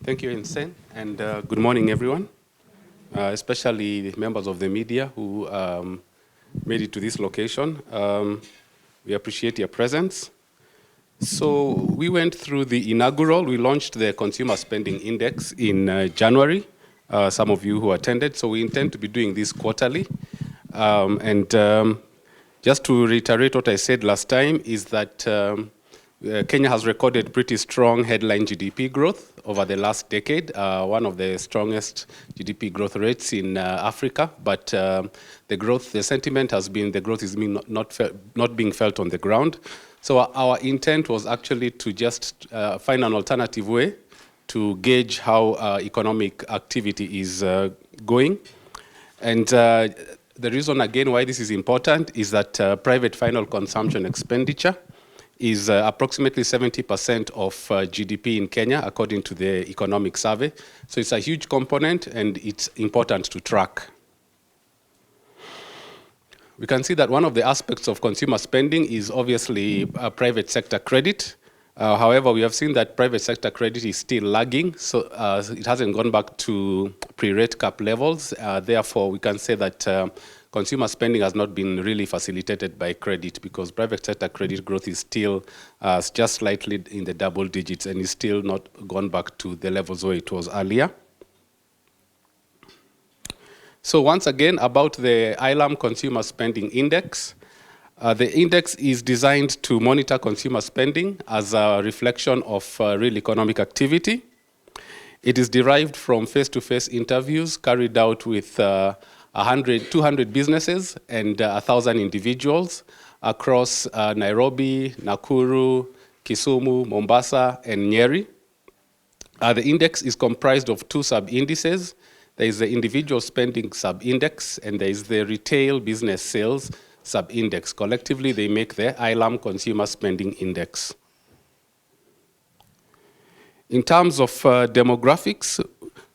Thank you, Insane, and good morning, everyone, especially the members of the media who made it to this location. We appreciate your presence. So we went through the inaugural. We launched the Consumer Spending Index in January, some of you who attended. So we intend to be doing this quarterly. Just to reiterate what I said last time is that Kenya has recorded pretty strong headline GDP growth over the last decade, one of the strongest GDP growth rates in Africa. But the sentiment has been the growth is not being felt on the ground. So our intent was actually to just find an alternative way to gauge how economic activity is going. And the reason, again, why this is important is that private final consumption expenditure is approximately 70% of GDP in Kenya, according to the economic survey. So it's a huge component, and it's important to track. We can see that one of the aspects of consumer spending is obviously private sector credit. However, we have seen that private sector credit is still lagging, so it hasn't gone back to pre-rate cap levels. Therefore, we can say that consumer spending has not been really facilitated by credit because private sector credit growth is still just slightly in the double digits and is still not gone back to the levels where it was earlier. So once again, about the ILAM Consumer Spending Index. The index is designed to monitor consumer spending as a reflection of real economic activity. It is derived from face-to-face interviews carried out with 200 businesses and 1,000 individuals across Nairobi, Nakuru, Kisumu, Mombasa, and Nyeri. The index is comprised of two sub-indices. There is the individual spending sub-index, and there is the retail business sales sub-index. Collectively, they make the ILAM Consumer Spending Index. In terms of demographics,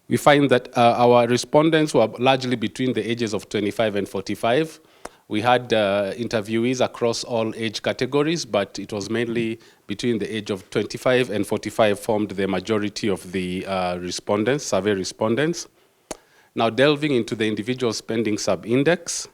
we find that our respondents were largely between the ages of 25 and 45. We had interviewees across all age categories, but it was mainly between the age of 25 and 45 formed the majority of the respondents, survey respondents. Now, delving into the individual spending sub-index,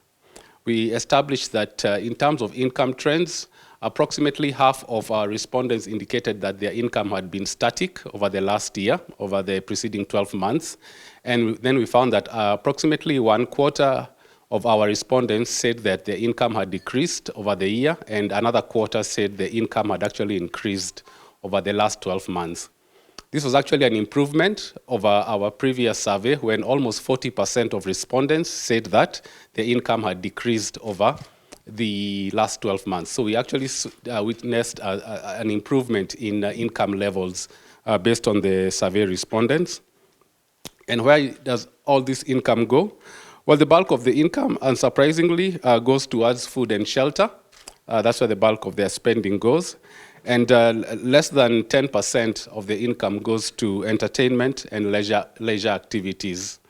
we established that in terms of income trends, approximately half of our respondents indicated that their income had been static over the last year, over the preceding 12 months. And then we found that approximately 1/4 of our respondents said that their income had decreased over the year, and another quarter said the income had actually increased over the last 12 months. This was actually an improvement over our previous survey when almost 40% of respondents said that their income had decreased over the last 12 months. So we actually witnessed an improvement in income levels based on the survey respondents. And where does all this income go? Well, the bulk of the income, unsurprisingly, goes towards food and shelter. That's where the bulk of their spending goes. And less than 10% of the income goes to entertainment and leisure activities.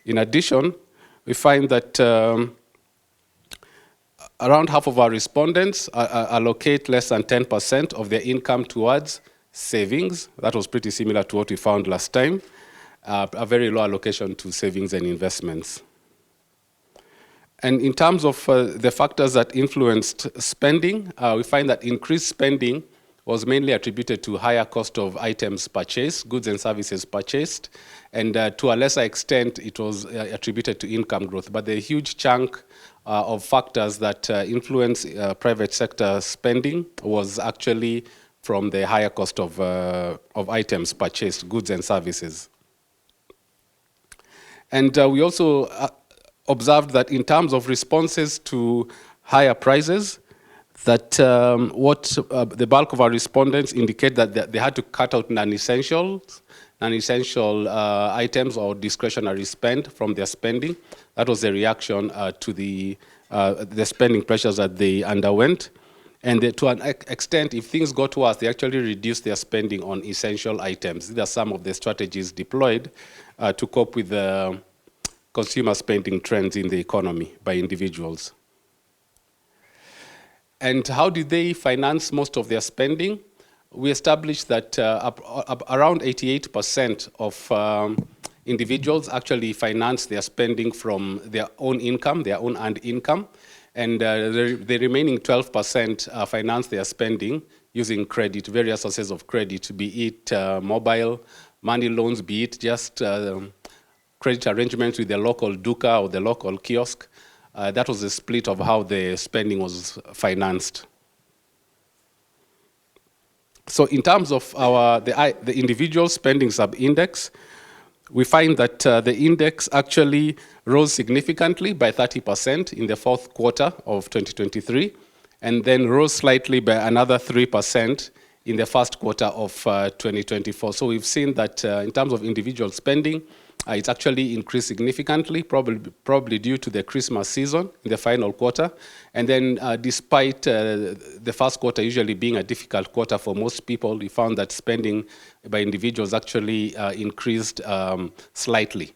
In addition, we find that around half of our respondents allocate less than 10% of their income towards savings. That was pretty similar to what we found last time, a very low allocation to savings and investments. And in terms of the factors that influenced spending, we find that increased spending was mainly attributed to higher cost of items purchased, goods and services purchased, and to a lesser extent, it was attributed to income growth. But the huge chunk of factors that influence private sector spending was actually from the higher cost of items purchased, goods and services. And we also observed that in terms of responses to higher prices, that the bulk of our respondents indicate that they had to cut out non-essential items or discretionary spend from their spending. That was the reaction to the spending pressures that they underwent. And to an extent, if things got worse, they actually reduced their spending on essential items. These are some of the strategies deployed to cope with the consumer spending trends in the economy by individuals. And how do they finance most of their spending? we established that around 88% of individuals actually finance their spending from their own income, their own earned income, and the remaining 12% finance their spending using credit, various sources of credit, be it mobile, money loans, be it just credit arrangements with the local duka or the local kiosk. That was the split of how the spending was financed. So in terms of the individual spending sub-index, we find that the index actually rose significantly by 30% in the fourth quarter of 2023, and then rose slightly by another 3% in the first quarter of 2024. So we've seen that in terms of individual spending, it's actually increased significantly, probably due to the Christmas season in the final quarter. And then despite the first quarter usually being a difficult quarter for most people, we found that spending by individuals actually increased slightly.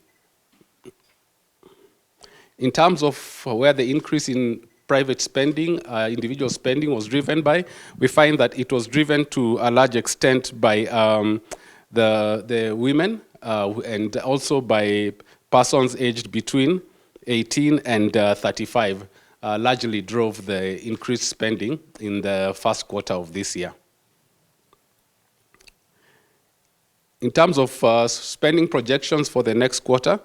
In terms of where the increase in private spending, individual spending was driven by, we find that it was driven to a large extent by the women and also by persons aged between 18 and 35, largely drove the increased spending in the first quarter of this year. In terms of spending projections for the next quarter,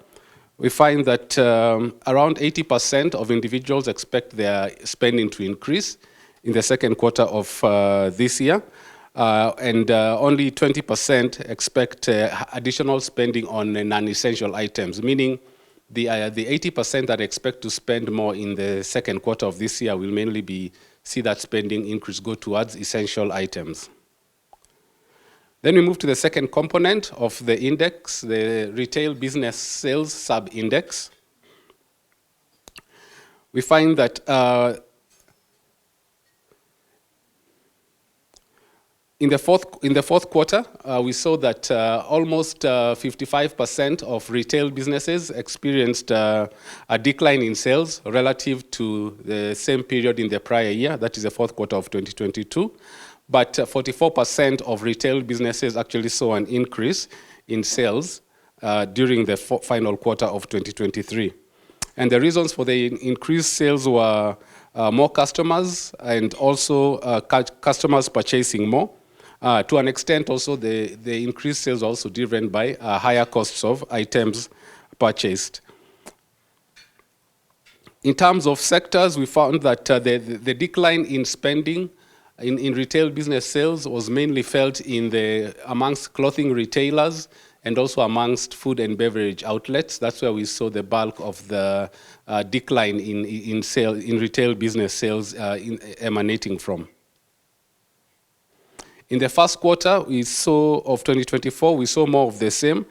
we find that around 80% of individuals expect their spending to increase in the second quarter of this year. And only 20% expect additional spending on non-essential items, meaning the 80% that expect to spend more in the second quarter of this year will mainly see that spending increase go towards essential items. Then we move to the second component of the index, the retail business sales sub-index. We find that in the fourth quarter, we saw that almost 55% of retail businesses experienced a decline in sales relative to the same period in the prior year, that is the fourth quarter of 2022. But 44% of retail businesses actually saw an increase in sales during the final quarter of 2023. And the reasons for the increased sales were more customers and also customers purchasing more. To an extent also, the increased sales are also driven by higher costs of items purchased. In terms of sectors, we found that the decline in spending in retail business sales was mainly felt amongst clothing retailers and also amongst food and beverage outlets. That's where we saw the bulk of the decline in retail business sales emanating from. In the first quarter of 2024, we saw more of the same.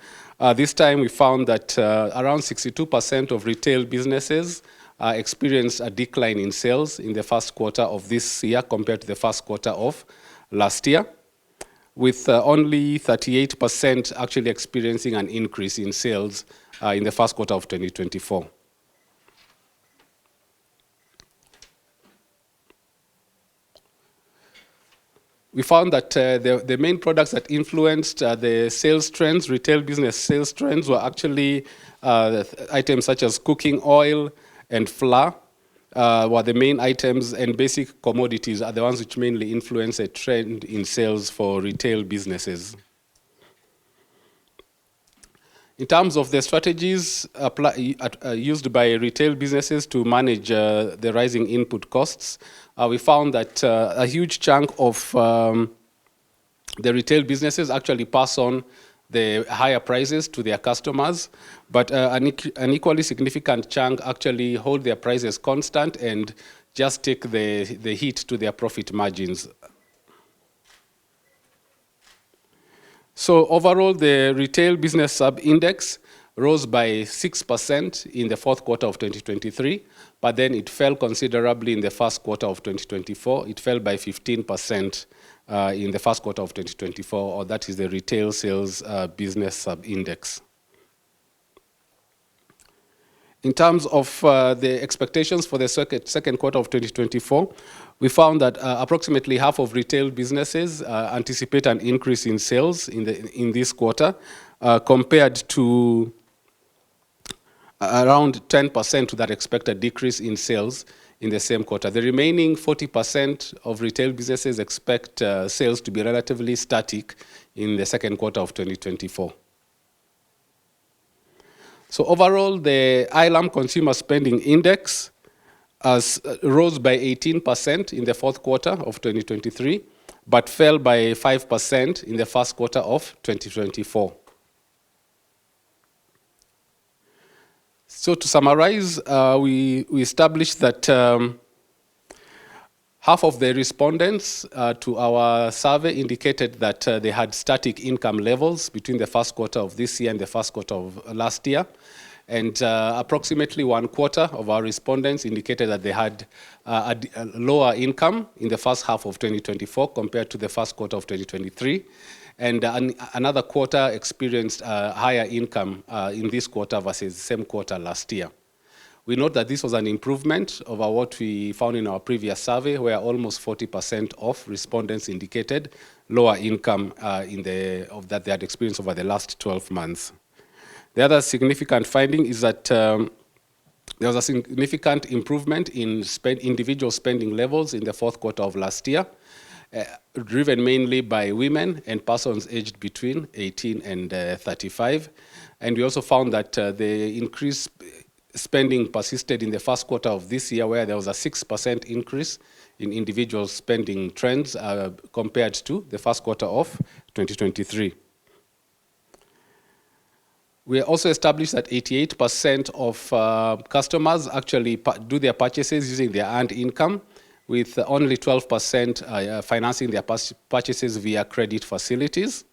This time we found that around 62% of retail businesses experienced a decline in sales in the first quarter of this year compared to the first quarter of last year, with only 38% actually experiencing an increase in sales in the first quarter of 2024. We found that the main products that influenced the sales trends, retail business sales trends, were actually items such as cooking oil and flour were the main items, and basic commodities are the ones which mainly influence a trend in sales for retail businesses. In terms of the strategies used by retail businesses to manage the rising input costs, we found that a huge chunk of the retail businesses actually pass on the higher prices to their customers, but an equally significant chunk actually hold their prices constant and just take the hit to their profit margins. So overall, the retail business sub-index rose by 6% in the fourth quarter of 2023, but then it fell considerably in the first quarter of 2024. It fell by 15% in the first quarter of 2024, or that is the retail sales business sub-index. In terms of the expectations for the second quarter of 2024, we found that approximately half of retail businesses anticipate an increase in sales in this quarter compared to around 10% to that expected decrease in sales in the same quarter. The remaining 40% of retail businesses expect sales to be relatively static in the second quarter of 2024. So overall, the ILAM Consumer Spending Index rose by 18% in the fourth quarter of 2023, but fell by 5% in the first quarter of 2024. So to summarize, we established that half of the respondents to our survey indicated that they had static income levels between the first quarter of this year and the first quarter of last year. And approximately 1/4 of our respondents indicated that they had a lower income in the first half of 2024 compared to the first quarter of 2023. And another quarter experienced higher income in this quarter versus the same quarter last year. We note that this was an improvement over what we found in our previous survey, where almost 40% of respondents indicated lower income that they had experienced over the last 12 months. The other significant finding is that there was a significant improvement in individual spending levels in the fourth quarter of last year, driven mainly by women and persons aged between 18 and 35. And we also found that the increased spending persisted in the first quarter of this year, where there was a 6% increase in individual spending trends compared to the first quarter of 2023. We also established that 88% of customers actually do their purchases using their earned income, with only 12% financing their purchases via credit facilities.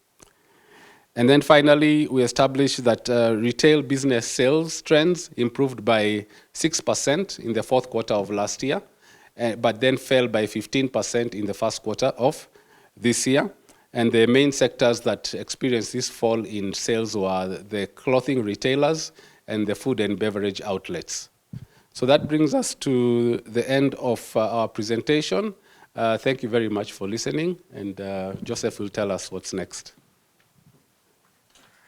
And then finally, we established that retail business sales trends improved by 6% in the fourth quarter of last year, but then fell by 15% in the first quarter of this year. And the main sectors that experienced this fall in sales were the clothing retailers and the food and beverage outlets. So that brings us to the end of our presentation. Thank you very much for listening, and Joseph will tell us what's next.